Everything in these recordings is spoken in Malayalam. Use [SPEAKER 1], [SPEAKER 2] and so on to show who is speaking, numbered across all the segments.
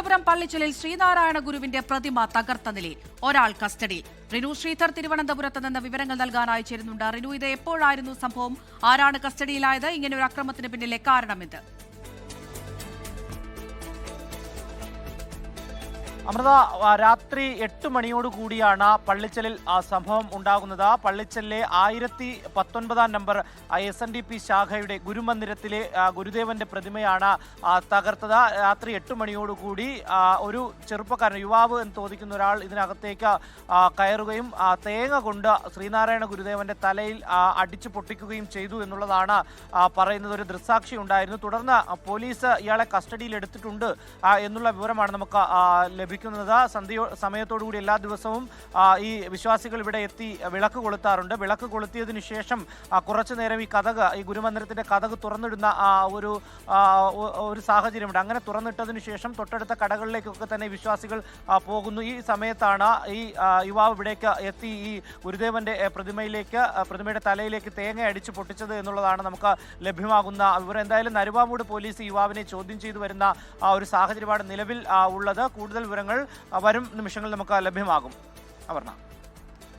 [SPEAKER 1] തിരുവനന്തപുരം പള്ളിച്ചലിൽ ശ്രീനാരായണ ഗുരുവിന്റെ പ്രതിമ തകർത്ത നിലയിൽ ഒരാൾ കസ്റ്റഡിയിൽ. റിനു ശ്രീധർ തിരുവനന്തപുരത്ത് നിന്ന് വിവരങ്ങൾ നൽകാനായി ചേരുന്നുണ്ട്. റിനു, ഇത് എപ്പോഴായിരുന്നു സംഭവം? ആരാണ് കസ്റ്റഡിയിലായത്? ഇങ്ങനെ ഒരു അക്രമത്തിന് പിന്നിലെ കാരണമെന്ത്?
[SPEAKER 2] അമൃത, രാത്രി 8 മണിയോടുകൂടിയാണ് പള്ളിച്ചലിൽ സംഭവം ഉണ്ടാകുന്നത്. പള്ളിച്ചലിലെ 1019 നമ്പർ SNDP ശാഖയുടെ ഗുരുമന്ദിരത്തിലെ ഗുരുദേവന്റെ പ്രതിമയാണ് തകർത്തത്. രാത്രി 8 മണിയോടുകൂടി ഒരു ചെറുപ്പക്കാരൻ, യുവാവ് എന്ന് തോന്നിക്കുന്ന ഒരാൾ ഇതിനകത്തേക്ക് കയറുകയും തേങ്ങ കൊണ്ട് ശ്രീനാരായണ ഗുരുദേവന്റെ തലയിൽ അടിച്ചു പൊട്ടിക്കുകയും ചെയ്തു എന്നുള്ളതാണ് പറയുന്നത്. ഒരു ദൃക്സാക്ഷി ഉണ്ടായിരുന്നു. തുടർന്ന് പോലീസ് ഇയാളെ കസ്റ്റഡിയിൽ എടുത്തിട്ടുണ്ട് എന്നുള്ള വിവരമാണ് നമുക്ക് ലഭിക്കുന്നത്. സമയത്തോടുകൂടി എല്ലാ ദിവസവും ഈ വിശ്വാസികൾ ഇവിടെ എത്തി വിളക്ക് കൊളുത്താറുണ്ട്. വിളക്ക് കൊളുത്തിയതിനു ശേഷം കുറച്ചു നേരം ഈ ഗുരുമന്ദിരത്തിന്റെ കതക് തുറന്നിടുന്ന ഒരു സാഹചര്യമുണ്ട്. അങ്ങനെ തുറന്നിട്ടതിനു ശേഷം തൊട്ടടുത്ത കടകളിലേക്കൊക്കെ തന്നെ വിശ്വാസികൾ പോകുന്നു. ഈ സമയത്താണ് ഈ യുവാവ് ഇവിടേക്ക് എത്തി ഈ ഗുരുദേവന്റെ പ്രതിമയുടെ തലയിലേക്ക് തേങ്ങ അടിച്ചു പൊട്ടിച്ചത് എന്നുള്ളതാണ് നമുക്ക് ലഭ്യമാകുന്ന വിവരം. എന്തായാലും നരുവാമൂട് പോലീസ് ഈ യുവാവിനെ ചോദ്യം ചെയ്തു വരുന്ന ഒരു സാഹചര്യമാണ് നിലവിൽ ഉള്ളത്. കൂടുതൽ വിവരങ്ങൾ വരും നിമിഷങ്ങളിൽ നമുക്ക് ലഭ്യമാകും. അപർണ.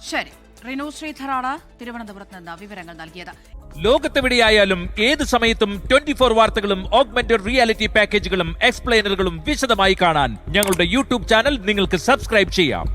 [SPEAKER 1] ശരി, റിനു ശ്രീധറാണ് തിരുവനന്തപുരത്ത് നിന്ന് വിവരങ്ങൾ നൽകിയത്.
[SPEAKER 3] ലോകത്തെവിടെയായാലും ഏത് സമയത്തും 24 വാർത്തകളും ഓഗ്മെന്റഡ് റിയാലിറ്റി പാക്കേജുകളും എക്സ്പ്ലെയിനറുകളും വിശദമായി കാണാൻ ഞങ്ങളുടെ യൂട്യൂബ് ചാനൽ നിങ്ങൾക്ക് സബ്സ്ക്രൈബ് ചെയ്യാം.